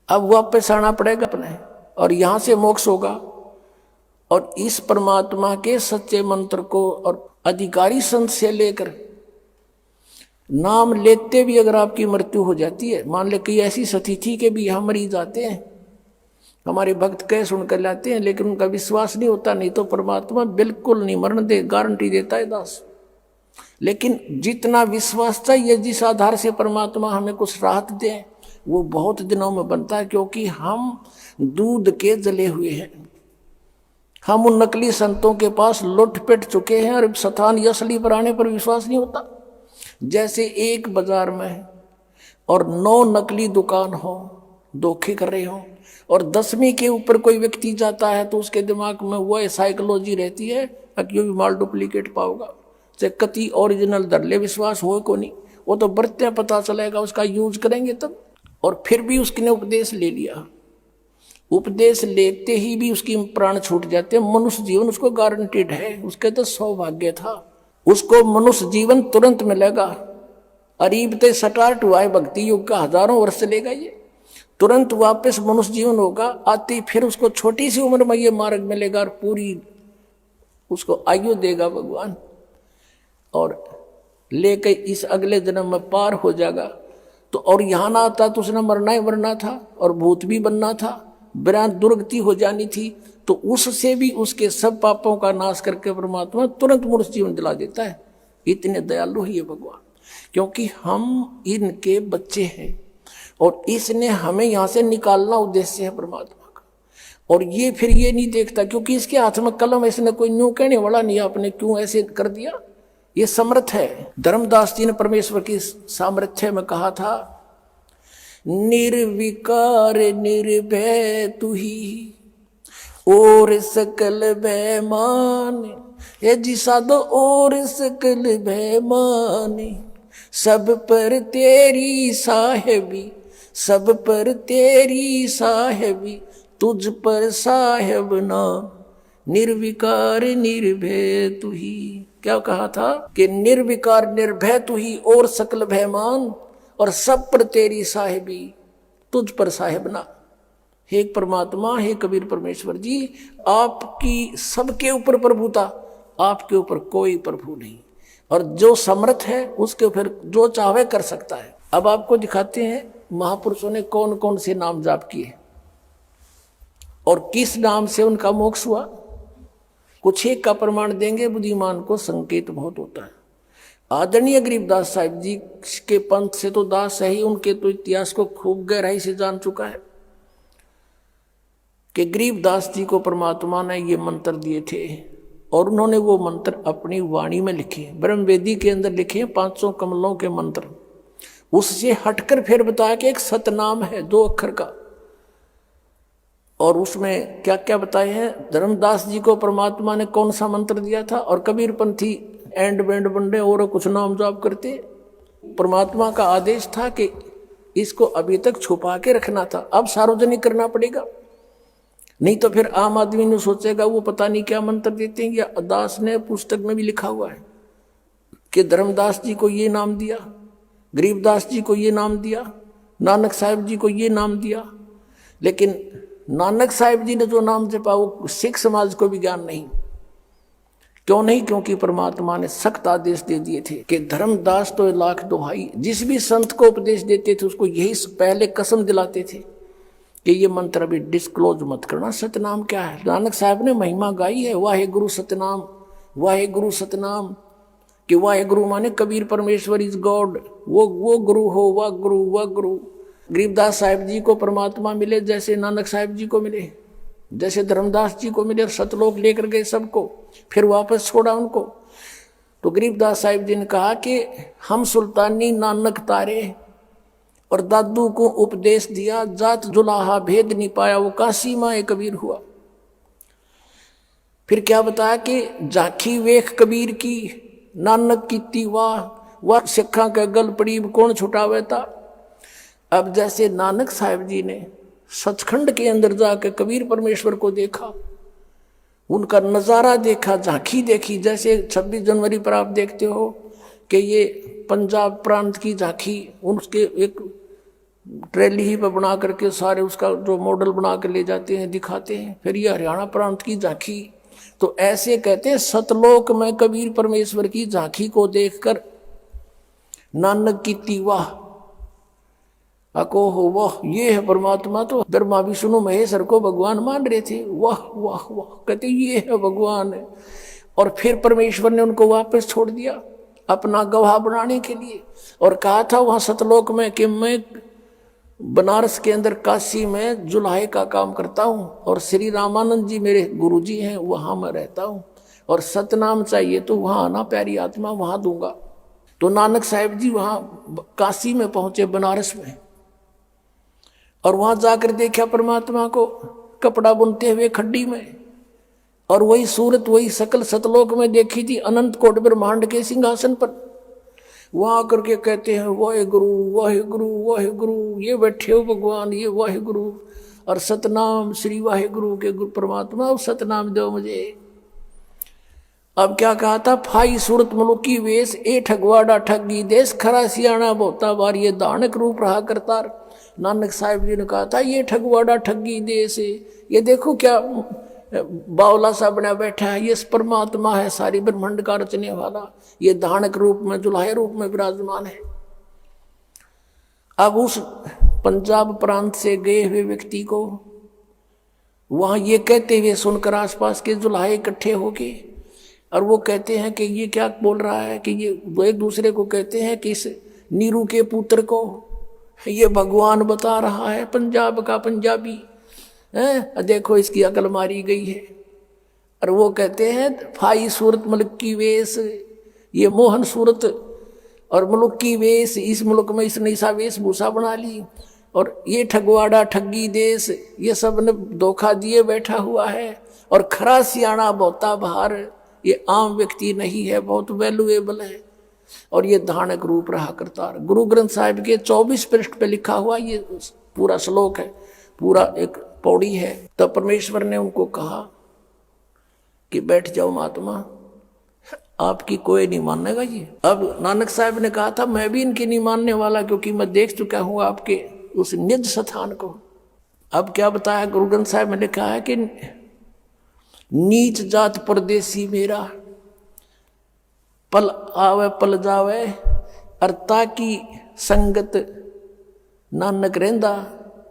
अब वापस आना पड़ेगा अपने, और यहां से मोक्ष होगा। और इस परमात्मा के सच्चे मंत्र को और अधिकारी संत से लेकर नाम लेते भी अगर आपकी मृत्यु हो जाती है, मान ले कि ऐसी स्थिति के भी हम मरीज आते हैं, हमारे भक्त कह सुनकर लाते हैं, लेकिन उनका विश्वास नहीं होता, नहीं तो परमात्मा बिल्कुल नहीं मरण दे, गारंटी देता है दास। लेकिन जितना विश्वास चाहिए, जिस आधार से परमात्मा हमें कुछ राहत दे, वो बहुत दिनों में बनता है, क्योंकि हम दूध के जले हुए हैं। हम उन नकली संतों के पास लुट पिट चुके हैं और स्थान असली पर आने पर विश्वास नहीं होता। जैसे एक बाजार में और 9 नकली दुकान हो, धोखे कर रहे हो, और 10वीं के ऊपर कोई व्यक्ति जाता है तो उसके दिमाग में वह साइकोलॉजी रहती है कि भी माल डुप्लीकेट पाओगा, चाहे कति ओरिजिनल दरले विश्वास हो को नहीं, वो तो बरते पता चलेगा, उसका यूज करेंगे तब। और फिर भी उसने उपदेश ले लिया, उपदेश लेते ही भी उसकी प्राण छूट जाते। मनुष्य जीवन उसको गारंटेड है, उसके तो सौभाग्य था, उसको मनुष्य जीवन तुरंत मिलेगा। अरीब ते स्टार्ट हुआ है भक्ति युग का, हजारों वर्ष चलेगा, ये तुरंत वापस मनुष्य जीवन होगा। आते फिर उसको छोटी सी उम्र में ये मार्ग मिलेगा और पूरी उसको आयु देगा भगवान, और लेके इस अगले जन्म में पार हो जाएगा। तो और यहाँ ना आता तो उसने मरना ही मरना था और भूत भी बनना था, बिना दुर्गति हो जानी थी। तो उससे भी उसके सब पापों का नाश करके परमात्मा तुरंत मनुष्य जीवन दिला देता है। इतने दयालु ही है भगवान, क्योंकि हम इनके बच्चे हैं और इसने हमें यहाँ से निकालना उद्देश्य है परमात्मा का। और ये फिर ये नहीं देखता, क्योंकि इसके हाथ में कलम, इसने कोई न्यू कहने वाला नहीं, आपने क्यों ऐसे कर दिया, ये समर्थ है। धर्मदास जी ने परमेश्वर की सामर्थ्य में कहा था, निर्विकार निर्भय तू ही और सकल भय मान, ये जी साधो और सकल भय मान, सब पर तेरी साहेबी, सब पर तेरी साहेबी, तुझ पर साहेब ना, निर्विकार निर्भय तू ही। क्या कहा था कि निर्विकार निर्भय तू ही और सकल भयमान, और सब पर तेरी साहेबी, तुझ पर साहेब ना। हे परमात्मा, हे कबीर परमेश्वर जी, आपकी सबके ऊपर प्रभुता, आपके ऊपर कोई प्रभु नहीं, और जो समर्थ है उसके ऊपर जो चाहे कर सकता है। अब आपको दिखाते हैं महापुरुषों ने कौन कौन से नाम जाप किए और किस नाम से उनका मोक्ष हुआ। कुछ एक का प्रमाण देंगे, बुद्धिमान को संकेत बहुत होता है। आदरणीय गरीबदास साहिब जी के पंथ से तो दास है ही, उनके तो इतिहास को खूब गहराई से जान चुका है कि गरीबदास जी को परमात्मा ने ये मंत्र दिए थे और उन्होंने वो मंत्र अपनी वाणी में लिखे, ब्रह्मवेदी के अंदर लिखे 500 कमलों के मंत्र। उससे हटकर फिर बताया कि एक सतनाम है 2 अक्षर का, और उसमें क्या क्या बताए हैं। धर्मदास जी को परमात्मा ने कौन सा मंत्र दिया था, और कबीर पंथी एंड बैंड बंडे और कुछ नाम जाप करते। परमात्मा का आदेश था कि इसको अभी तक छुपा के रखना था, अब सार्वजनिक करना पड़ेगा, नहीं तो फिर आम आदमी ने सोचेगा वो पता नहीं क्या मंत्र देते हैं। या दास ने पुस्तक में भी लिखा हुआ है कि धर्मदास जी को ये नाम दिया, गरीबदास जी को ये नाम दिया, नानक साहिब जी को ये नाम दिया। लेकिन नानक साहिब जी ने जो नाम जपा वो सिख समाज को भी ज्ञान नहीं। क्यों नहीं? क्योंकि परमात्मा ने सख्त आदेश दे दिए थे कि धर्मदास तो लाख दुहाई, जिस भी संत को उपदेश देते थे उसको यही पहले कसम दिलाते थे कि ये मंत्र अभी डिस्क्लोज मत करना। सतनाम क्या है? नानक साहब ने महिमा गाई है, वाहे गुरु सतनाम, वाहे गुरु सतनाम, कि वाहे गुरु माने कबीर परमेश्वर इज गॉड, वो गुरु हो, वाह गुरु, वाह गुरु। गरीबदास साहिब जी को परमात्मा मिले जैसे नानक साहिब जी को मिले, जैसे धर्मदास जी को मिले, और सतलोक लेकर गए सबको, फिर वापस छोड़ा उनको। तो गरीबदास साहिब जी ने कहा कि हम सुल्तानी नानक तारे, और दादू को उपदेश दिया, जात जुलाहा भेद नहीं पाया, वो काशी माए कबीर हुआ। फिर क्या बताया कि झांकी वेख कबीर की, नानक कीती वाह सिखा के गल पड़ी, कौन छुटावे था। अब जैसे नानक साहिब जी ने सचखंड के अंदर जाकर कबीर परमेश्वर को देखा, उनका नज़ारा देखा, झांकी देखी, जैसे 26 जनवरी पर आप देखते हो कि ये पंजाब प्रांत की झांकी, उसके एक ट्रेली ही पर बना करके सारे उसका जो मॉडल बना कर ले जाते हैं, दिखाते हैं। फिर ये हरियाणा प्रांत की झांकी, तो ऐसे कहते हैं सतलोक में कबीर परमेश्वर की झांकी को देखकर नानक की तीवा अको हो वाह, ये है परमात्मा। तो ब्रह्मा विष्णु महेश्वर को भगवान मान रहे थे, वाह वाह वाह, कहते ये है भगवान। और फिर परमेश्वर ने उनको वापस छोड़ दिया अपना गवाह बनाने के लिए, और कहा था वहां सतलोक में कि मैं बनारस के अंदर काशी में जुलाहे का काम करता हूँ, और श्री रामानंद जी मेरे गुरुजी हैं, वहां मैं रहता हूँ, और सतनाम चाहिए तो वहां आना, प्यारी आत्मा वहां दूंगा। तो नानक साहिब जी वहां काशी में पहुंचे, बनारस में, और वहां जाकर देखा परमात्मा को कपड़ा बुनते हुए खड्डी में, और वही सूरत वही सकल सतलोक में देखी थी अनंत कोट ब्रह्मांड के सिंहासन पर। वहां करके कहते हैं वाहे गुरु वाहे गुरु वाहे गुरु, ये बैठे हो भगवान, ये वाहे गुरु, और सतनाम श्री वाहे गुरु के गुरु परमात्मा सतनाम दो मुझे। अब क्या कहा था, फाई सूरत मलुकी वेश ए ठगवाड़ा ठगी देश, खरा सियाणा बोता बार, ये दानक रूप रहा करतार। नानक साहिब जी ने कहा था ये ठगवाड़ा ठगी देश है, ये देखो क्या बावला सा बना बैठा है, ये परमात्मा है सारी ब्रह्मांड का रचने वाला, ये दानक रूप में जुलाहे रूप में विराजमान है। अब उस पंजाब प्रांत से गए हुए व्यक्ति को वहां ये कहते हुए सुनकर आसपास के जुलाहे इकट्ठे हो गए, और वो कहते हैं कि ये क्या बोल रहा है, कि ये एक दूसरे को कहते हैं कि इस नीरू के पुत्र को ये भगवान बता रहा है, पंजाब का पंजाबी है, देखो इसकी अकल मारी गई है। और वो कहते हैं फाई सूरत मुल्क की वेश, ये मोहन सूरत और मुल्क की वेश, इस मुल्क में इसने ऐसा वेशभूषा बना ली, और ये ठगवाड़ा ठगी देश, ये सब ने धोखा दिए बैठा हुआ है, और खरा सियाणा बहुता बाहर, ये आम व्यक्ति नहीं है, बहुत वैल्यूएबल है, और ये धानक रूप रहा करता। गुरु ग्रंथ साहिब के 24 पृष्ठ पे लिखा हुआ ये पूरा श्लोक है, पूरा एक पौड़ी है। तब परमेश्वर ने उनको कहा कि बैठ जाओ महात्मा, आपकी कोई नहीं मानेगा ये। अब नानक साहब ने कहा था मैं भी इनकी नहीं मानने वाला, क्योंकि मैं देख चुका हूं आपके उस निज स्थान को। अब क्या बताया गुरु ग्रंथ साहब में लिखा है कि नीच जात परदेसी मेरा, पल आवे पल जावे, अर्ता की संगत नानक रेंदा,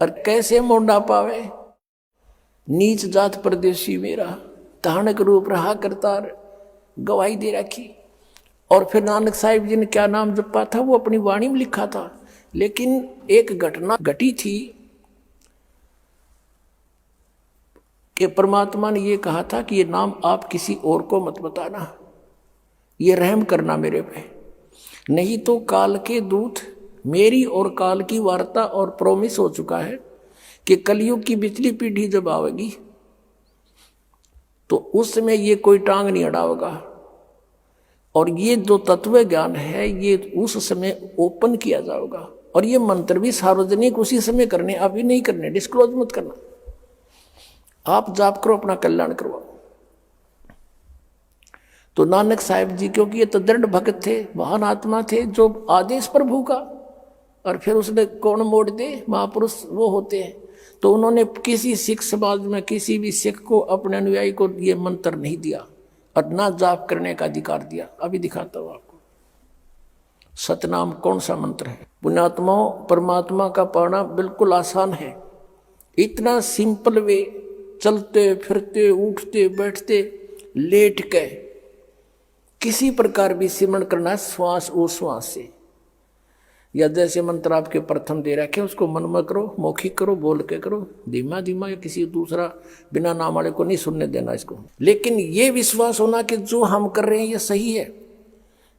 और कैसे मोंडा पावे। नीच जात परदेसी मेरा, धानक रूप रहा करतार, गवाही दे रखी। और फिर नानक साहिब जी ने क्या नाम जपा था वो अपनी वाणी में लिखा था, लेकिन एक घटना घटी थी कि परमात्मा ने ये कहा था कि ये नाम आप किसी और को मत बताना, ये रहम करना मेरे पे, नहीं तो काल के दूत, मेरी और काल की वार्ता और प्रोमिस हो चुका है कि कलयुग की पिछली पीढ़ी जब आवेगी तो उस समय ये कोई टांग नहीं अड़ावेगा, और ये जो तत्व ज्ञान है ये उस समय ओपन किया जाएगा, और ये मंत्र भी सार्वजनिक उसी समय करने, अभी नहीं करने, डिस्क्लोज मत करना, आप जाप करो, अपना कल्याण करवाओ। तो नानक साहिब जी क्योंकि ये तो दृढ़ भक्त थे, महान आत्मा थे, जो आदेश प्रभु का, और फिर उसने कौन मोड़ दे, महापुरुष वो होते हैं, तो उन्होंने किसी सिख समाज में किसी भी सिख को, अपने अनुयायी को ये मंत्र नहीं दिया, और ना जाप करने का अधिकार दिया। अभी दिखाता हूँ आपको सतनाम कौन सा मंत्र है। पुण्यात्माओं, परमात्मा का पाना बिल्कुल आसान है, इतना सिंपल वे, चलते फिरते उठते बैठते लेट के किसी प्रकार भी सिमरण करना, श्वास ओ श्वास से, या जैसे मंत्र आपके प्रथम दे रखे उसको मन में करो, मौखिक करो, बोल के करो, धीमा धीमा, या किसी दूसरा बिना नाम वाले को नहीं सुनने देना इसको। लेकिन ये विश्वास होना कि जो हम कर रहे हैं ये सही है,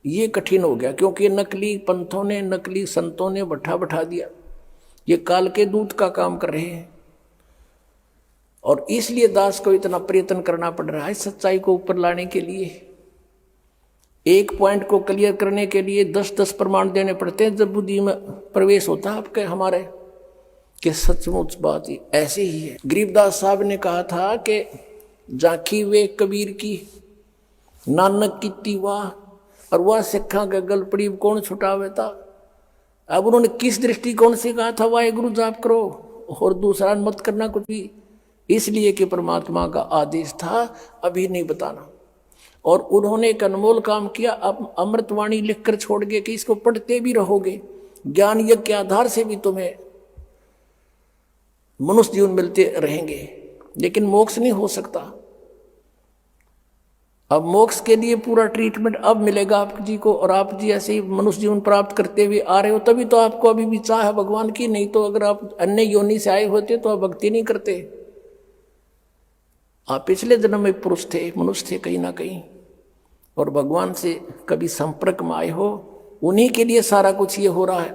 ये कठिन हो गया, क्योंकि नकली पंथों ने, नकली संतों ने बैठा दिया, ये काल के दूत का काम कर रहे हैं, और इसलिए दास को इतना प्रयत्न करना पड़ रहा है सच्चाई को ऊपर लाने के लिए। एक पॉइंट को क्लियर करने के लिए 10-10 प्रमाण देने पड़ते हैं, जब बुद्धि में प्रवेश होता है आपके हमारे कि सचमुच बात ही ऐसे ही है। गरीबदास साहब ने कहा था कि झांकी वे कबीर की, नानक की तीवा, और वह सिखा के गल पड़ी कौन छुटावे था, अब उन्होंने किस दृष्टिकोण से कहा था वाहेगुरु जाप करो और दूसरा मत करना कुछ भी, इसलिए कि परमात्मा का आदेश था अभी नहीं बताना। और उन्होंने एक अनमोल काम किया, अब अमृतवाणी लिखकर छोड़ गए कि इसको पढ़ते भी रहोगे, ज्ञान यज्ञ के आधार से भी तुम्हें मनुष्य जीवन मिलते रहेंगे, लेकिन मोक्ष नहीं हो सकता। अब मोक्ष के लिए पूरा ट्रीटमेंट अब मिलेगा आप जी को, और आप जी ऐसे ही मनुष्य जीवन प्राप्त करते हुए आ रहे हो, तभी तो आपको अभी भी चाह है भगवान की। नहीं तो अगर आप अन्य योनि से आए होते तो आप भक्ति नहीं करते। आप पिछले जन्म में पुरुष थे, मनुष्य थे कहीं ना कहीं, और भगवान से कभी संपर्क में आए हो, उन्हीं के लिए सारा कुछ ये हो रहा है।